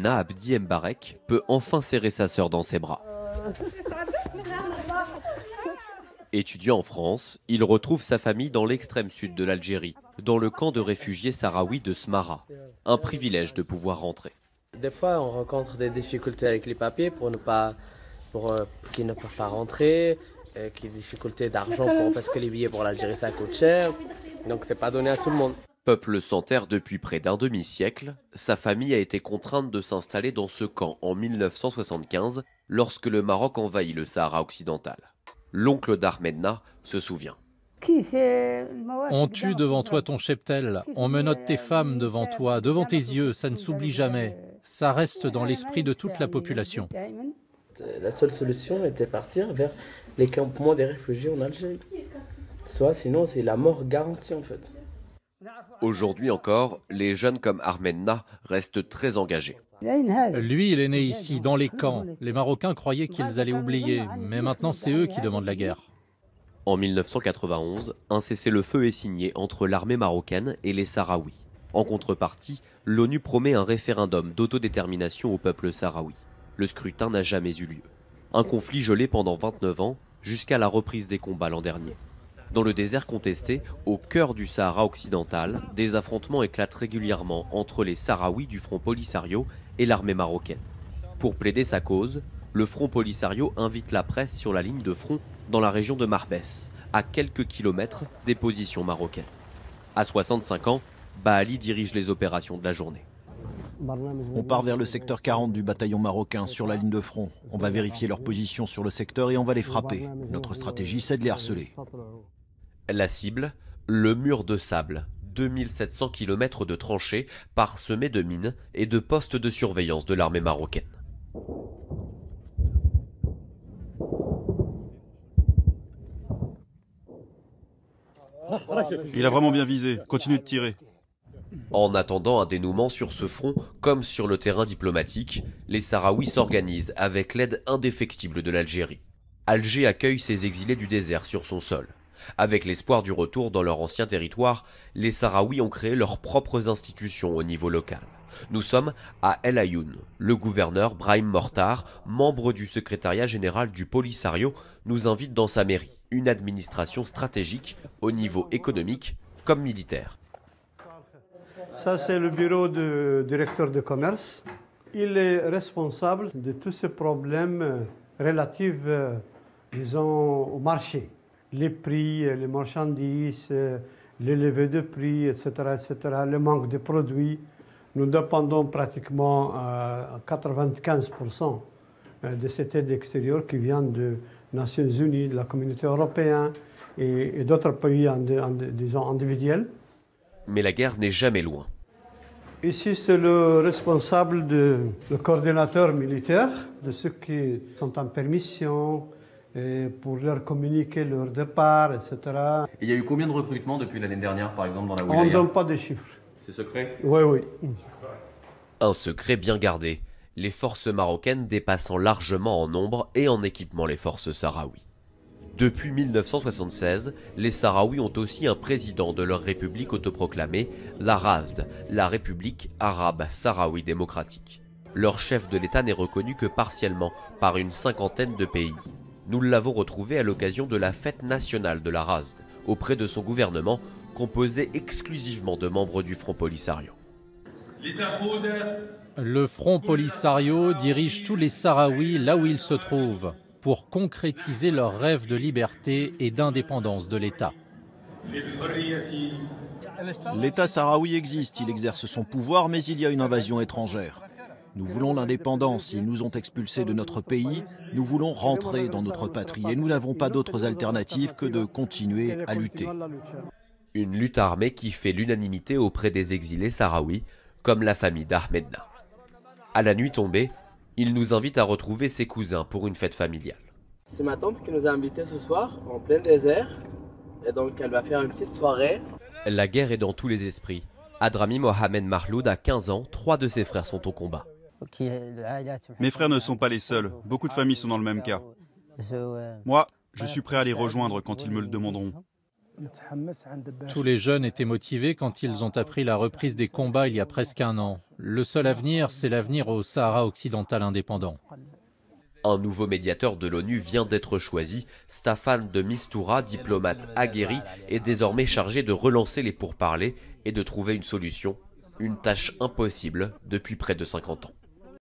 Ahmedna Abdi Mbarek peut enfin serrer sa sœur dans ses bras. Étudiant en France, il retrouve sa famille dans l'extrême sud de l'Algérie, dans le camp de réfugiés sahraouis de Smara. Un privilège de pouvoir rentrer. Des fois, on rencontre des difficultés avec les papiers qu'ils ne peuvent pas rentrer, des difficultés d'argent parce que les billets pour l'Algérie ça coûte cher. Donc c'est pas donné à tout le monde. Peuple sans terre depuis près d'un demi-siècle, sa famille a été contrainte de s'installer dans ce camp en 1975 lorsque le Maroc envahit le Sahara occidental. L'oncle d'Ahmedna se souvient. On tue devant toi ton cheptel, on menotte tes femmes devant toi, devant tes yeux, ça ne s'oublie jamais. Ça reste dans l'esprit de toute la population. La seule solution était partir vers les campements des réfugiés en Algérie. Sinon c'est la mort garantie en fait. Aujourd'hui encore, les jeunes comme Ahmedna restent très engagés. Lui, il est né ici, dans les camps. Les Marocains croyaient qu'ils allaient oublier, mais maintenant c'est eux qui demandent la guerre. En 1991, un cessez-le-feu est signé entre l'armée marocaine et les Sahraouis. En contrepartie, l'ONU promet un référendum d'autodétermination au peuple sahraoui. Le scrutin n'a jamais eu lieu. Un conflit gelé pendant 29 ans, jusqu'à la reprise des combats l'an dernier. Dans le désert contesté, au cœur du Sahara occidental, des affrontements éclatent régulièrement entre les Sahraouis du Front Polisario et l'armée marocaine. Pour plaider sa cause, le Front Polisario invite la presse sur la ligne de front dans la région de Marbès, à quelques kilomètres des positions marocaines. À 65 ans, Baali dirige les opérations de la journée. On part vers le secteur 40 du bataillon marocain sur la ligne de front. On va vérifier leur position sur le secteur et on va les frapper. Notre stratégie, c'est de les harceler. La cible, le mur de sable, 2700 km de tranchées parsemées de mines et de postes de surveillance de l'armée marocaine. Il a vraiment bien visé, continue de tirer. En attendant un dénouement sur ce front, comme sur le terrain diplomatique, les Sahraouis s'organisent avec l'aide indéfectible de l'Algérie. Alger accueille ses exilés du désert sur son sol. Avec l'espoir du retour dans leur ancien territoire, les Sahraouis ont créé leurs propres institutions au niveau local. Nous sommes à El Ayoun. Le gouverneur Brahim Mortar, membre du secrétariat général du Polisario, nous invite dans sa mairie, une administration stratégique au niveau économique comme militaire. Ça, c'est le bureau du directeur de commerce. Il est responsable de tous ces problèmes relatifs, disons, au marché. Les prix, les marchandises, les levées de prix, etc., le manque de produits. Nous dépendons pratiquement à 95% de cette aide extérieure qui vient des Nations Unies, de la Communauté européenne et d'autres pays, disons, individuels. Mais la guerre n'est jamais loin. Ici, c'est le responsable, le coordinateur militaire, de ceux qui sont en permission, pour leur communiquer leur départ, etc. Il y a eu combien de recrutements depuis l'année dernière, par exemple, dans la wilaya? On ne donne pas de chiffres. C'est secret? Oui, oui. Un secret bien gardé, les forces marocaines dépassant largement en nombre et en équipement les forces sahraouis. Depuis 1976, les Sahraouis ont aussi un président de leur république autoproclamée, la RASD, la République arabe sahraoui démocratique. Leur chef de l'État n'est reconnu que partiellement par une cinquantaine de pays. Nous l'avons retrouvé à l'occasion de la fête nationale de la RASD, auprès de son gouvernement, composé exclusivement de membres du Front Polisario. Le Front Polisario dirige tous les Sahraouis là où ils se trouvent, pour concrétiser leur rêve de liberté et d'indépendance de l'État. L'État sahraoui existe, il exerce son pouvoir, mais il y a une invasion étrangère. Nous voulons l'indépendance, ils nous ont expulsés de notre pays, nous voulons rentrer dans notre patrie et nous n'avons pas d'autres alternatives que de continuer à lutter. Une lutte armée qui fait l'unanimité auprès des exilés sahraouis, comme la famille d'Ahmedna. À la nuit tombée, il nous invite à retrouver ses cousins pour une fête familiale. C'est ma tante qui nous a invités ce soir, en plein désert, et donc elle va faire une petite soirée. La guerre est dans tous les esprits. Adrami Mohamed Mahloud a 15 ans, 3 de ses frères sont au combat. Mes frères ne sont pas les seuls, beaucoup de familles sont dans le même cas. Moi, je suis prêt à les rejoindre quand ils me le demanderont. Tous les jeunes étaient motivés quand ils ont appris la reprise des combats il y a presque un an. Le seul avenir, c'est l'avenir au Sahara occidental indépendant. Un nouveau médiateur de l'ONU vient d'être choisi. Staffan de Mistura, diplomate aguerri, est désormais chargé de relancer les pourparlers et de trouver une solution. Une tâche impossible depuis près de 50 ans.